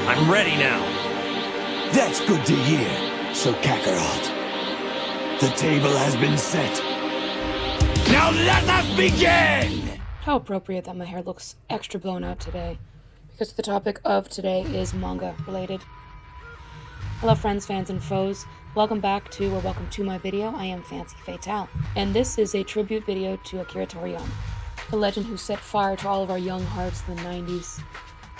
I'm ready now. That's good to hear, Sir Kakarot. The table has been set. Now let us begin! How appropriate that my hair looks extra blown out today, because the topic of today is manga related. Hello friends, fans, and foes. Welcome to my video. I am Fancy Fatale, and this is a tribute video to Akira Toriyama, the legend who set fire to all of our young hearts in the 90s,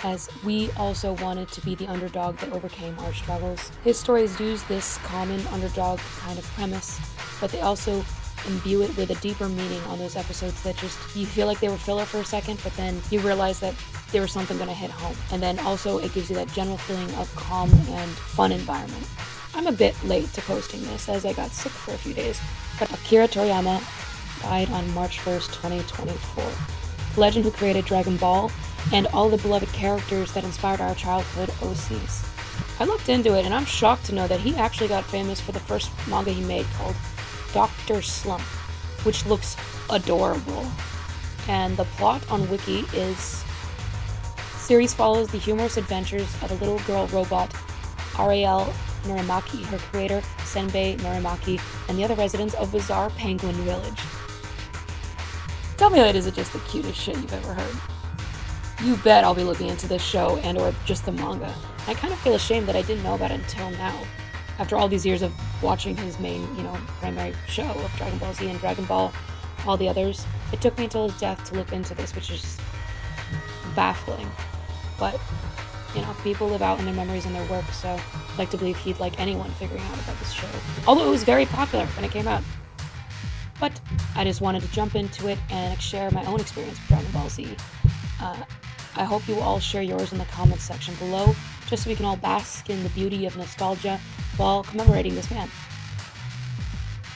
as we also wanted to be the underdog that overcame our struggles. His stories use this common underdog kind of premise, but they also imbue it with a deeper meaning on those episodes that just, you feel like they were filler for a second, but then you realize that there was something going to hit home. And then also it gives you that general feeling of calm and fun environment. I'm a bit late to posting this as I got sick for a few days, but Akira Toriyama died on March 1st, 2024. The legend who created Dragon Ball and all the beloved characters that inspired our childhood OCs. I looked into it and I'm shocked to know that he actually got famous for the first manga he made called Dr. Slump, which looks adorable. And the plot on Wiki is: series follows the humorous adventures of a little girl robot, Ariel Norimaki, her creator, Senbei Norimaki, and the other residents of bizarre Penguin Village. Tell me that isn't just the cutest shit you've ever heard. You bet I'll be looking into this show and or just the manga. I kind of feel ashamed that I didn't know about it until now. After all these years of watching his main, primary show of Dragon Ball Z and Dragon Ball, all the others, it took me until his death to look into this, which is baffling. But, people live out in their memories and their work, so I'd like to believe he'd like anyone figuring out about this show. Although it was very popular when it came out. But I just wanted to jump into it and share my own experience with Dragon Ball Z. I hope you all share yours in the comments section below, just so we can all bask in the beauty of nostalgia while commemorating this man.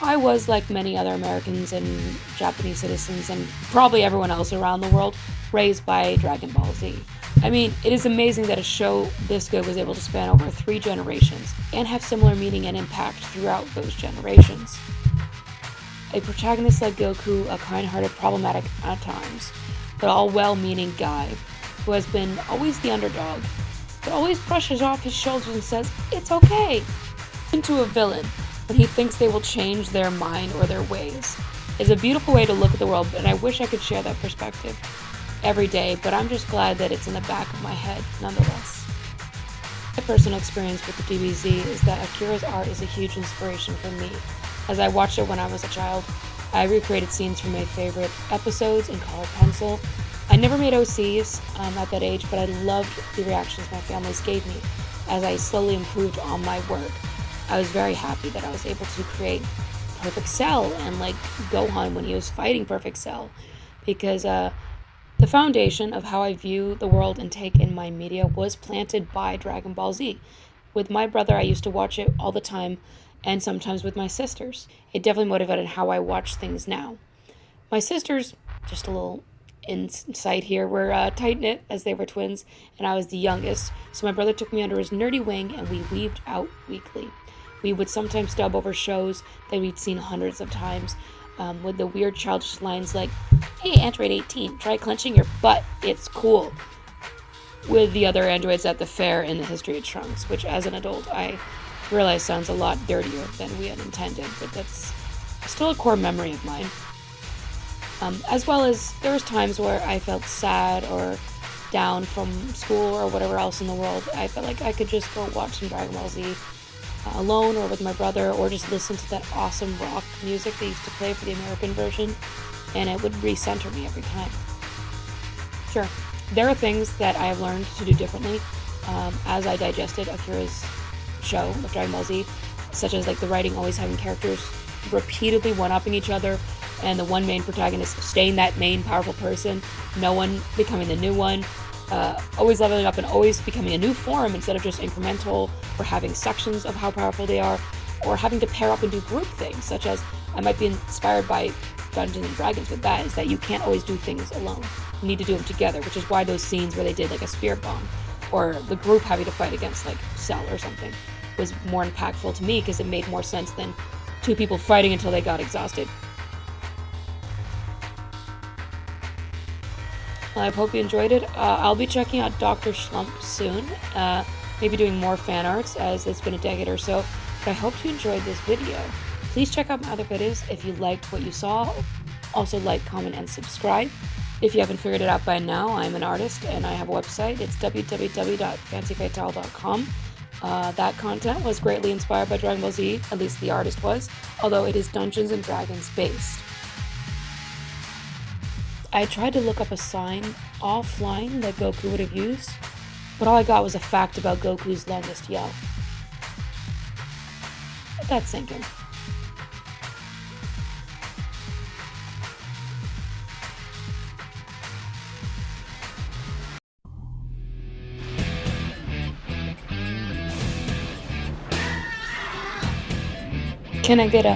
I was, like many other Americans and Japanese citizens, and probably everyone else around the world, raised by Dragon Ball Z. I mean, it is amazing that a show this good was able to span over 3 generations, and have similar meaning and impact throughout those generations. A protagonist like Goku, a kind-hearted, problematic at times, but all well-meaning guy, who has been always the underdog, but always brushes off his shoulders and says, "It's okay," into a villain when he thinks they will change their mind or their ways. It's a beautiful way to look at the world, and I wish I could share that perspective every day, but I'm just glad that it's in the back of my head nonetheless. My personal experience with the DBZ is that Akira's art is a huge inspiration for me. As I watched it when I was a child, I recreated scenes from my favorite episodes in colored pencil. I never made OCs at that age, but I loved the reactions my families gave me as I slowly improved on my work. I was very happy that I was able to create Perfect Cell and Gohan when he was fighting Perfect Cell, because the foundation of how I view the world and take in my media was planted by Dragon Ball Z. With my brother, I used to watch it all the time, and sometimes with my sisters. It definitely motivated how I watch things now. My sisters, just a little insight here, were tight-knit as they were twins, and I was the youngest, so my brother took me under his nerdy wing and we weaved out weekly. We would sometimes dub over shows that we'd seen hundreds of times, with the weird childish lines like, "Hey, Android 18, try clenching your butt, it's cool," with the other androids at the fair in the History of Trunks, which as an adult I realize sounds a lot dirtier than we had intended, but that's still a core memory of mine. As well as there was times where I felt sad or down from school or whatever else in the world. I felt like I could just go watch some Dragon Ball Z alone or with my brother, or just listen to that awesome rock music they used to play for the American version, and it would recenter me every time. Sure, there are things that I have learned to do differently as I digested Akira's show of Dragon Ball Z, such as the writing always having characters repeatedly one-upping each other, and the one main protagonist staying that main powerful person, no one becoming the new one, always leveling up and always becoming a new form instead of just incremental, or having sections of how powerful they are, or having to pair up and do group things, such as I might be inspired by Dungeons and Dragons with that, is that you can't always do things alone. You need to do them together, which is why those scenes where they did a spirit bomb, or the group having to fight against Cell or something, was more impactful to me because it made more sense than 2 people fighting until they got exhausted. I hope you enjoyed it. I'll be checking out Dr. Schlump soon, maybe doing more fan arts as it's been a decade or so, but I hope you enjoyed this video. Please check out my other videos if you liked what you saw. Also like, comment, and subscribe. If you haven't figured it out by now, I'm an artist and I have a website. It's www.fancyfatale.com. That content was greatly inspired by Dragon Ball Z, at least the artist was, although it is Dungeons & Dragons based. I tried to look up a sign offline that Goku would have used, but all I got was a fact about Goku's longest yell. Let that sink in. Can I get a